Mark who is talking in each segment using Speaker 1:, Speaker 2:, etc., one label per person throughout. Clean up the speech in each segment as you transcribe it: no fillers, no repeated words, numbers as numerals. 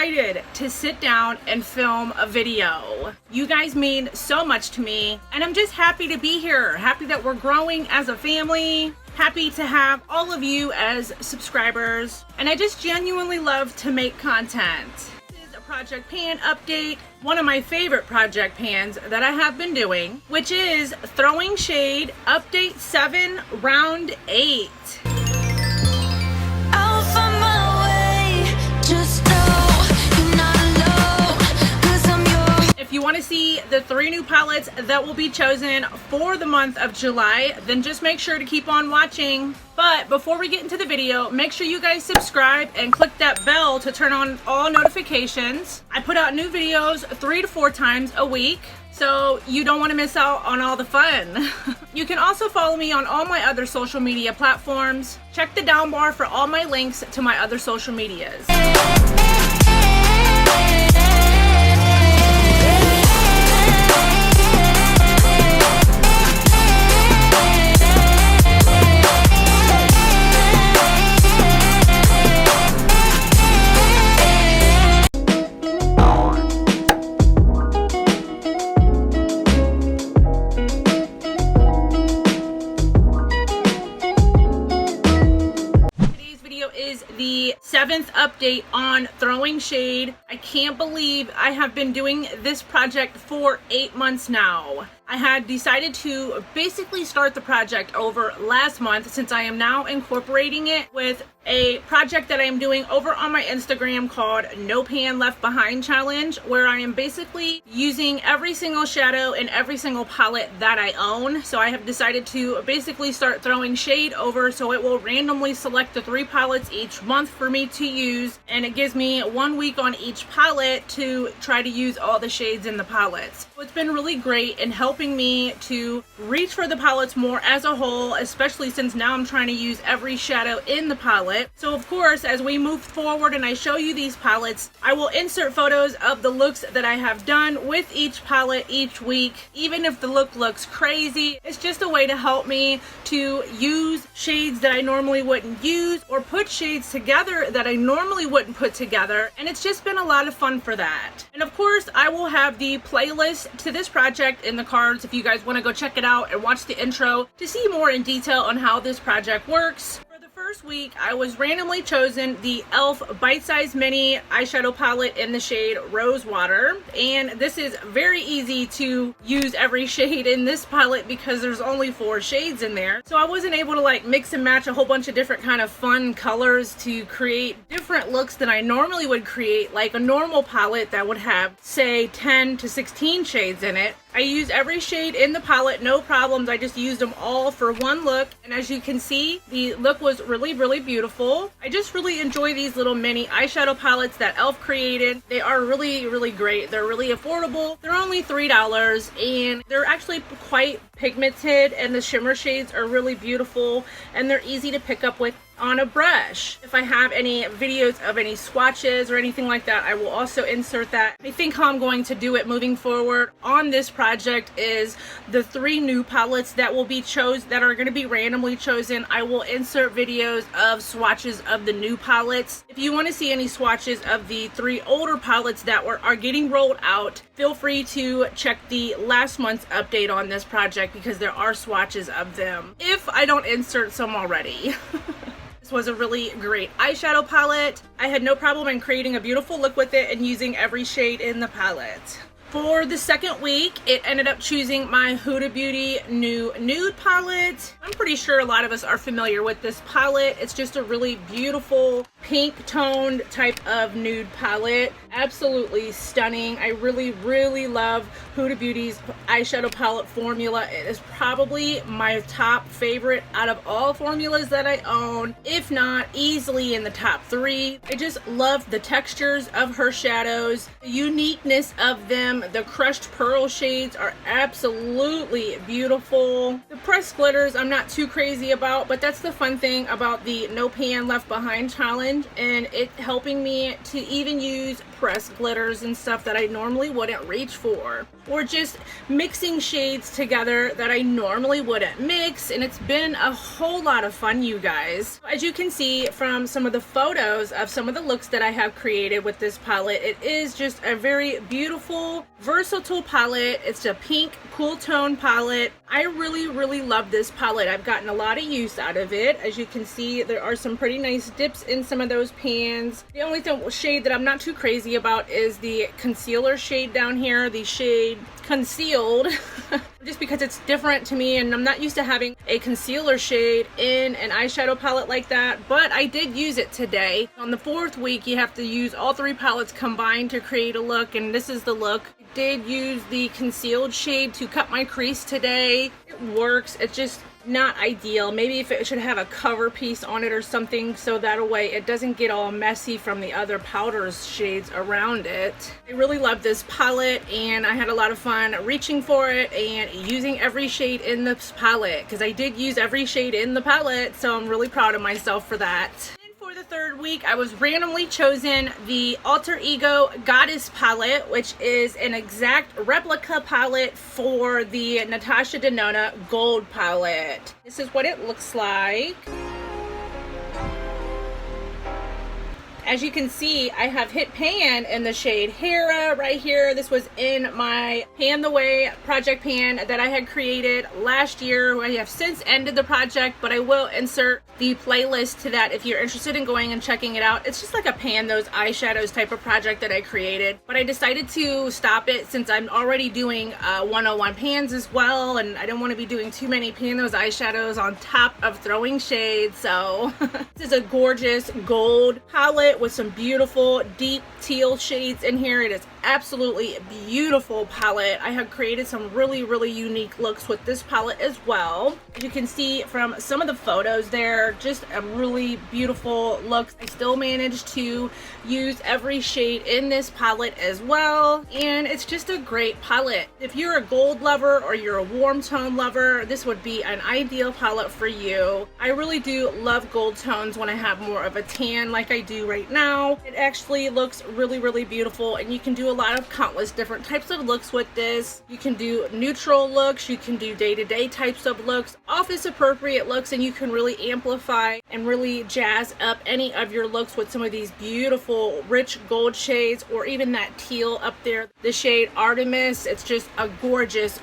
Speaker 1: excited to sit down and film a video. You guys mean so much to me, and I'm just happy to be here. Happy that we're growing as a family. Happy to have all of you as subscribers. And I just genuinely love to make content. This is a project pan update. One of my favorite project pans that I have been doing, which is Throwing Shade Update 7 Round 8. If you want to see the 3 new palettes that will be chosen for the month of July, then just make sure to keep on watching. But before we get into the video, make sure you guys subscribe and click that bell to turn on all notifications. I put out new videos 3 to 4 times a week, so you don't want to miss out on all the fun. You can also follow me on all my other social media platforms. Check the down bar for all my links to my other social medias. The 7th update on Throwing Shade. I can't believe I have been doing this project for 8 months now. I had decided to basically start the project over last month, since I am now incorporating it with a project that I am doing over on my Instagram called No Pan Left Behind Challenge, where I am basically using every single shadow and every single palette that I own. So I have decided to basically start throwing shade over, so it will randomly select the 3 palettes each month for me to use, and it gives me 1 week on each palette to try to use all the shades in the palettes. So it's been really great in helping me to reach for the palettes more as a whole, especially since now I'm trying to use every shadow in the palette. So of course, as we move forward and I show you these palettes, I will insert photos of the looks that I have done with each palette each week. Even if the look looks crazy, it's just a way to help me to use shades that I normally wouldn't use, or put shades together that I normally wouldn't put together, and it's just been a lot of fun for that. And of course, I will have the playlist to this project in the cards if you guys want to go check it out and watch the intro to see more in detail on how this project works. First week, I was randomly chosen the e.l.f. Bite Size Mini eyeshadow palette in the shade Rose Water, and this is very easy to use every shade in this palette because there's only 4 shades in there. So I wasn't able to like mix and match a whole bunch of different kind of fun colors to create different looks than I normally would create, like a normal palette that would have, say, 10 to 16 shades in it. I used every shade in the palette, no problems. I just used them all for one look, and as you can see, the look was really beautiful. I just really enjoy these little mini eyeshadow palettes that e.l.f. created. They are really great. They're really affordable. They're only $3, and they're actually quite pigmented, and the shimmer shades are really beautiful, and they're easy to pick up with on a brush. If I have any videos of any swatches or anything like that, I will also insert that. I think how I'm going to do it moving forward on this project is the 3 new palettes that will be that are going to be randomly chosen. I will insert videos of swatches of the new palettes. If you want to see any swatches of the 3 older palettes that are getting rolled out, feel free to check the last month's update on this project, because there are swatches of them, if I don't insert some already. This was a really great eyeshadow palette. I had no problem in creating a beautiful look with it and using every shade in the palette. For the second week, it ended up choosing my Huda Beauty new nude palette. I'm pretty sure a lot of us are familiar with this palette. It's just a really beautiful pink toned type of nude palette. Absolutely stunning. I really love Huda Beauty's eyeshadow palette formula. It is probably my top favorite out of all formulas that I own, if not easily in the top 3. I just love the textures of her shadows, the uniqueness of them. The crushed pearl shades are absolutely beautiful. The pressed glitters I'm not too crazy about, but that's the fun thing about the No Pan Left Behind challenge, and it helping me to even use pressed glitters and stuff that I normally wouldn't reach for, or just mixing shades together that I normally wouldn't mix, and it's been a whole lot of fun, you guys. As you can see from some of the photos of some of the looks that I have created with this palette, it is just a very beautiful, versatile palette. It's a pink cool tone palette. I really love this palette. I've gotten a lot of use out of it. As you can see, there are some pretty nice dips in some of those pans. The only shade that I'm not too crazy about is the concealer shade down here, the shade Concealed, just because it's different to me and I'm not used to having a concealer shade in an eyeshadow palette like that, but I did use it today. On the 4th week, you have to use all 3 palettes combined to create a look, and this is the look. I did use the concealed shade to cut my crease today. It works. It's just not ideal. Maybe if it should have a cover piece on it or something, so that way it doesn't get all messy from the other powder shades around it. I really love this palette, and I had a lot of fun reaching for it and using every shade in this palette, because I did use every shade in the palette, so I'm really proud of myself for that. For the 3rd week, I was randomly chosen the Alter Ego Goddess palette, which is an exact replica palette for the Natasha Denona Gold palette. This is what it looks like. As you can see, I have hit pan in the shade Hera right here. This was in my Pan the Way project pan that I had created last year. I have since ended the project, but I will insert the playlist to that if you're interested in going and checking it out. It's just like a pan those eyeshadows type of project that I created, but I decided to stop it since I'm already doing 101 pans as well, and I don't want to be doing too many pan those eyeshadows on top of throwing shades. So this is a gorgeous gold palette with some beautiful deep teal shades in here. It is absolutely beautiful palette. I have created some really unique looks with this palette as well. As you can see from some of the photos there, just a really beautiful look. I still managed to use every shade in this palette as well, and it's just a great palette. If you're a gold lover or you're a warm tone lover, this would be an ideal palette for you. I really do love gold tones when I have more of a tan like I do right now. It actually looks really beautiful, and you can do a lot of countless different types of looks with this. You can do neutral looks, you can do day-to-day types of looks, office appropriate looks, and you can really amplify and really jazz up any of your looks with some of these beautiful rich gold shades, or even that teal up there, the shade Artemis. It's just a gorgeous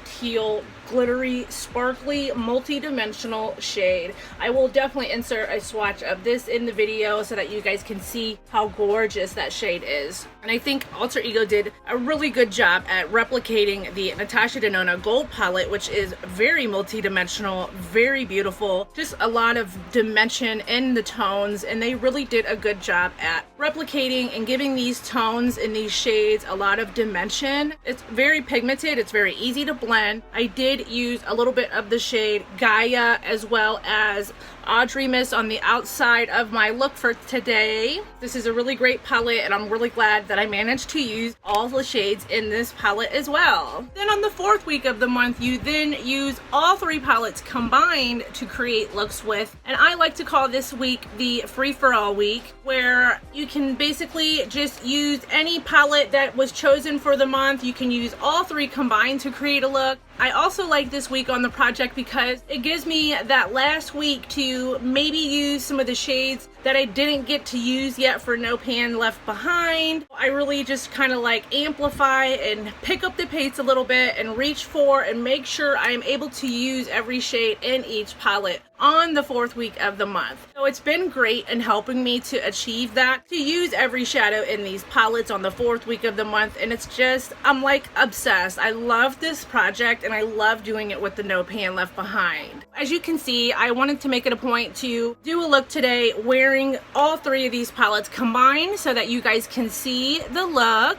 Speaker 1: teal, glittery, sparkly, multi-dimensional shade. I will definitely insert a swatch of this in the video so that you guys can see how gorgeous that shade is. And I think Alter Ego did a really good job at replicating the Natasha Denona Gold palette, which is very multi-dimensional, very beautiful, just a lot of dimension in the tones, and they really did a good job at replicating and giving these tones and these shades a lot of dimension. It's very pigmented, it's very easy to blend. I did use a little bit of the shade Gaia as well as Audrey Miss on the outside of my look for today. This is a really great palette, and I'm really glad that I managed to use all the shades in this palette as well. Then on the 4th week of the month, you then use all 3 palettes combined to create looks with, and I like to call this week the free-for-all week, where you can basically just use any palette that was chosen for the month. You can use all 3 combined to create a look. I also like this week on the project because it gives me that last week to maybe use some of the shades that I didn't get to use yet for No Pan Left Behind. I really just kind of like amplify and pick up the pace a little bit and reach for and make sure I'm able to use every shade in each palette on the 4th week of the month. So it's been great in helping me to achieve that, to use every shadow in these palettes on the 4th week of the month, and it's just, I'm like obsessed. I love this project and I love doing it with the No Pan Left Behind. As you can see, I wanted to make it a point to do a look today wearing all 3 of these palettes combined so that you guys can see the look.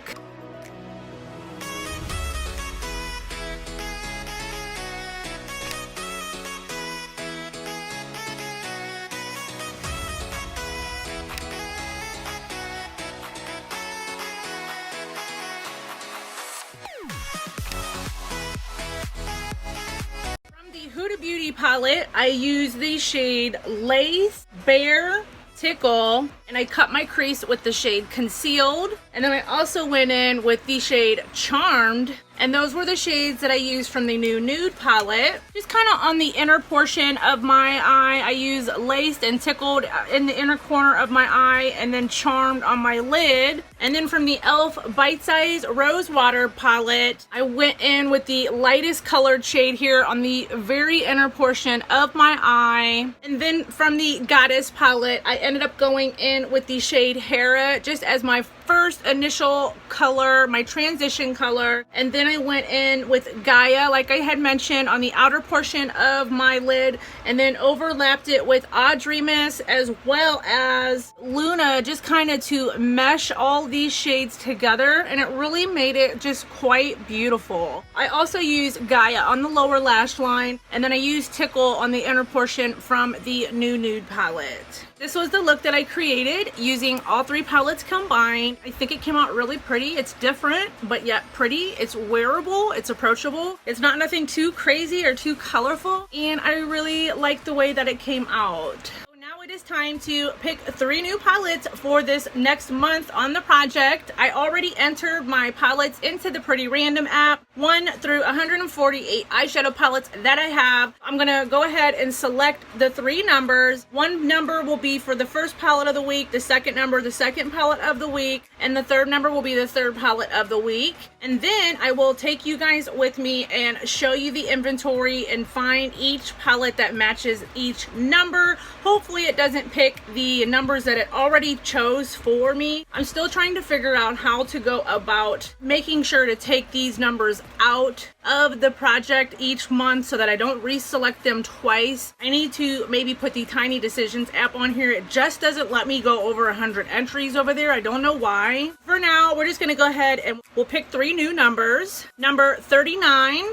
Speaker 1: Huda Beauty palette, I use the shade Lace Bear Tickle, and I cut my crease with the shade Concealed. And then I also went in with the shade Charmed, and those were the shades that I used from the new Nude palette. Just kind of on the inner portion of my eye, I use Laced and Tickled in the inner corner of my eye, and then Charmed on my lid. And then from the e.l.f. Bite Size Rose Water palette, I went in with the lightest colored shade here on the very inner portion of my eye. And then from the Goddess palette, I ended up going in with the shade Hera, just as my first initial color, my transition color. And then I went in with Gaia, like I had mentioned, on the outer portion of my lid, and then overlapped it with Audreamus as well as Luna, just kind of to mesh all these shades together, and it really made it just quite beautiful. I also used Gaia on the lower lash line, and then I used Tickle on the inner portion from the new Nude palette. This was the look that I created using all three palettes combined. I think it came out really pretty. It's different, but yet pretty. It's wearable, it's approachable. It's not nothing too crazy or too colorful, and I really like the way that it came out. Now it is time to pick 3 new palettes for this next month on the project. I already entered my palettes into the Pretty Random app, 1 through 148 eyeshadow palettes that I have. I'm gonna go ahead and select the 3 numbers. One number will be for the first palette of the week, the second number, the second palette of the week, and the third number will be the third palette of the week. And then I will take you guys with me and show you the inventory and find each palette that matches each number. Hopefully it doesn't pick the numbers that it already chose for me. I'm still trying to figure out how to go about making sure to take these numbers out of the project each month so that I don't reselect them twice. I need to maybe put the Tiny Decisions app on here. It just doesn't let me go over 100 entries over there. I don't know why. For now, we're just gonna go ahead and we'll pick 3 new numbers. Number 39,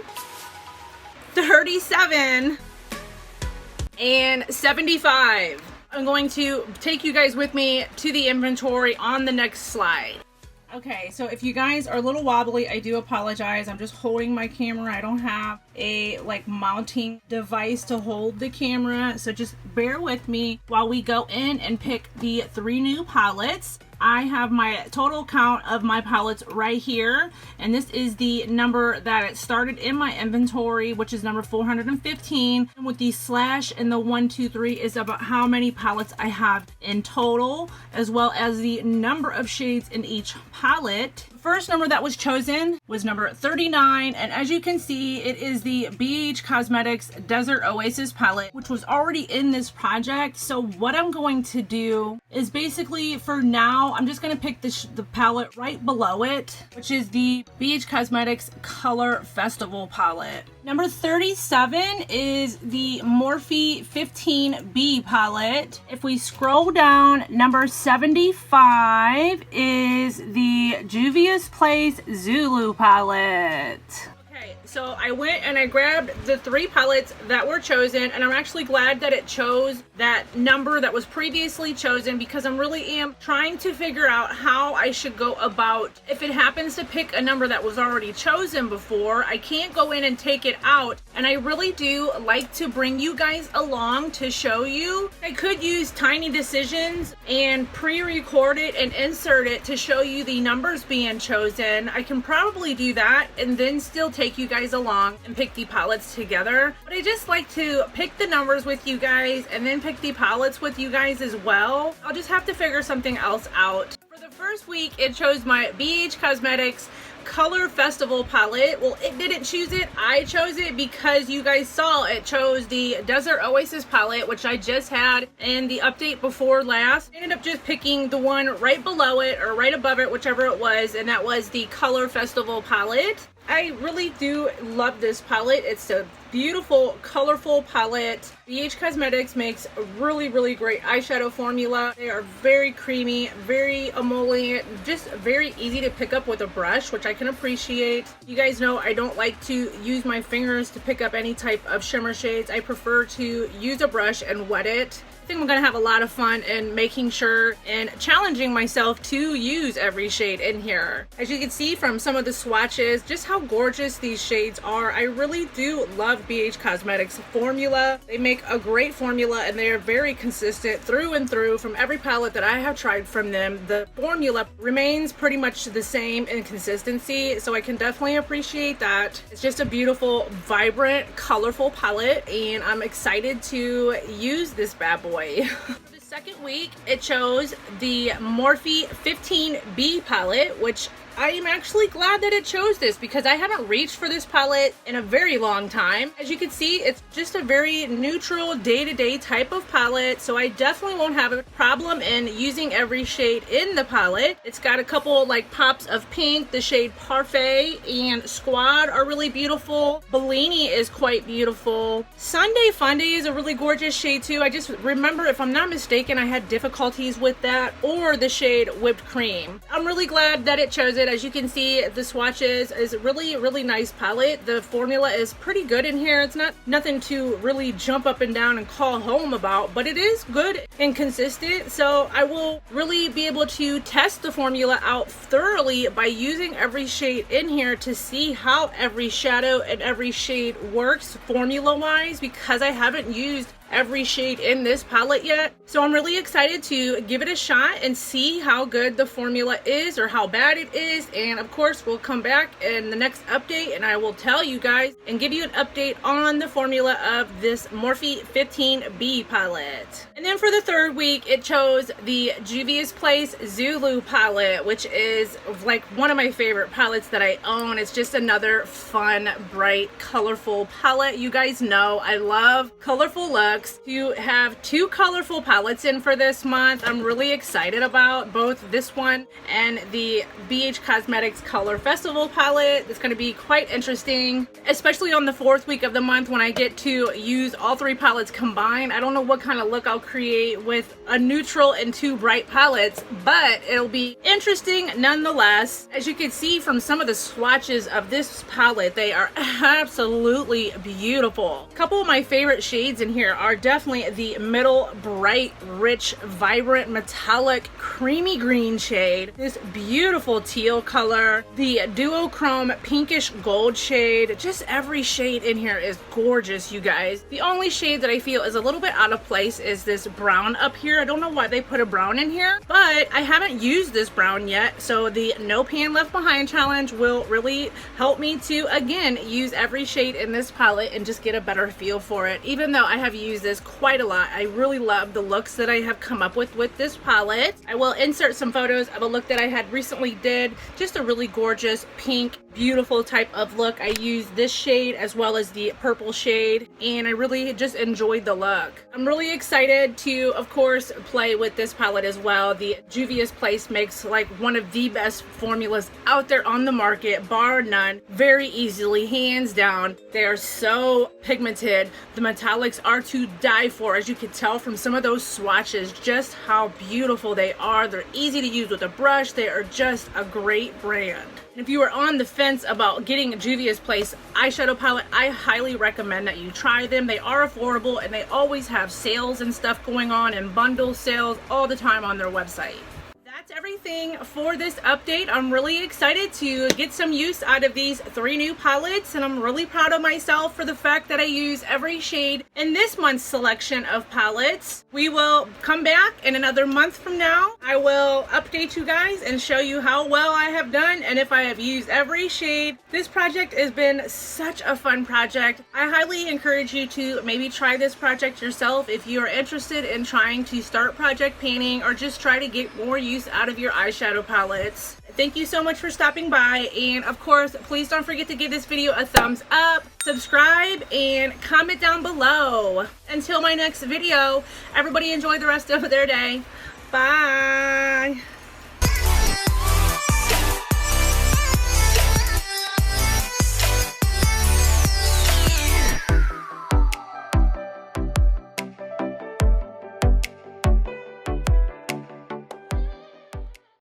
Speaker 1: 37, and 75. I'm going to take you guys with me to the inventory on the next slide. Okay, so if you guys are a little wobbly, I do apologize. I'm just holding my camera. I don't have a mounting device to hold the camera, so just bear with me while we go in and pick the 3 new palettes. I have my total count of my palettes right here, and this is the number that it started in my inventory, which is number 415. And with the slash and the 1, 2, 3 is about how many palettes I have in total, as well as the number of shades in each palette. First number that was chosen was number 39, and as you can see, it is the BH Cosmetics Desert Oasis palette, which was already in this project. So what I'm going to do is basically, for now, I'm just going to pick the palette right below it, which is the BH Cosmetics Color Festival palette. Number 37 is the Morphe 15B palette. If we scroll down, number 75 is the Juvia's Place Zulu palette. Okay, so I went and I grabbed the 3 palettes that were chosen, and I'm actually glad that it chose that number that was previously chosen, because I'm really trying to figure out how I should go about if it happens to pick a number that was already chosen before. I can't go in and take it out, and I really do like to bring you guys along to show you. I could use Tiny Decisions and pre-record it and insert it to show you the numbers being chosen. I can probably do that and then still take you guys along and pick the palettes together, but I just like to pick the numbers with you guys and then pick the palettes with you guys as well. I'll just have to figure something else out. For the first week, it chose my BH Cosmetics Color Festival palette. Well, it didn't choose it, I chose it, because you guys saw it chose the Desert Oasis palette, which I just had in the update before last. I ended up just picking the one right below it or right above it, whichever it was, and that was the Color Festival palette. I really do love this palette. It's a beautiful, colorful palette. BH Cosmetics makes a really, really great eyeshadow formula. They are very creamy, very emollient, just very easy to pick up with a brush, which I can appreciate. You guys know I don't like to use my fingers to pick up any type of shimmer shades. I prefer to use a brush and wet it. I think I'm gonna have a lot of fun in making sure and challenging myself to use every shade in here. As you can see from some of the swatches, just how gorgeous these shades are. I really do love BH Cosmetics formula. They make a great formula and they are very consistent through and through. From every palette that I have tried from them, the formula remains pretty much the same in consistency, so I can definitely appreciate that. It's just a beautiful, vibrant, colorful palette, and I'm excited to use this bad boy. For the second week, it chose the Morphe 15B palette, which I am actually glad that it chose this because I haven't reached for this palette in a very long time. As you can see, it's just a very neutral day-to-day type of palette, so I definitely won't have a problem in using every shade in the palette. It's got a couple like pops of pink. The shade Parfait and Squad are really beautiful. Bellini is quite beautiful. Sunday Funday is a really gorgeous shade too. I just remember, if I'm not mistaken, I had difficulties with that, or the shade Whipped Cream. I'm really glad that it chose it. As you can see, the swatches is really nice palette. The formula is pretty good in here. It's nothing to really jump up and down and call home about, but it is good and consistent. So I will really be able to test the formula out thoroughly by using every shade in here to see how every shadow and every shade works formula wise, because I haven't used every shade in this palette yet. So I'm really excited to give it a shot and see how good the formula is or how bad it is. And of course, we'll come back in the next update and I will tell you guys and give you an update on the formula of this Morphe 15B palette. And then for the third week, it chose the Juvia's Place Zulu palette, which is like one of my favorite palettes that I own. It's just another fun, bright, colorful palette. You guys know I love colorful looks. To have two colorful palettes in for this month, I'm really excited about both this one and the BH Cosmetics Color Festival palette. It's going to be quite interesting, especially on the fourth week of the month when I get to use all three palettes combined. I don't know what kind of look I'll create with a neutral and two bright palettes, but it'll be interesting nonetheless. As you can see from some of the swatches of this palette, they are absolutely beautiful. A couple of my favorite shades in here are definitely the middle bright, rich, vibrant, metallic, creamy green shade, this beautiful teal color, the duochrome pinkish gold shade. Just every shade in here is gorgeous, you guys. The only shade that I feel is a little bit out of place is this brown up here. I don't know why they put a brown in here, but I haven't used this brown yet, so the No Pan Left Behind challenge will really help me to again use every shade in this palette and just get a better feel for it. Even though I have used this quite a lot, I really love the looks that I have come up with this palette. I will insert some photos of a look that I had recently did, just a really gorgeous pink, beautiful type of look. I used this shade as well as the purple shade, and I really just enjoyed the look. I'm really excited to, of course, play with this palette as well. The Juvia's Place makes like one of the best formulas out there on the market, bar none. Very easily, hands down. They are so pigmented. The metallics are to die for, as you can tell from some of those swatches, just how beautiful they are. They're easy to use with a brush. They are just a great brand. If you are on the fence about getting Juvia's Place eyeshadow palette, I highly recommend that you try them. They are affordable and they always have sales and stuff going on and bundle sales all the time on their website. That's everything for this update. I'm really excited to get some use out of these three new palettes, and I'm really proud of myself for the fact that I use every shade in this month's selection of palettes. We will come back in another month from now. I will update you guys and show you how well I have done and if I have used every shade. This project has been such a fun project. I highly encourage you to maybe try this project yourself if you are interested in trying to start project painting or just try to get more use out of your eyeshadow palettes. Thank you so much for stopping by, and of course, please don't forget to give this video a thumbs up, subscribe, and comment down below. Until my next video, everybody enjoy the rest of their day. Bye!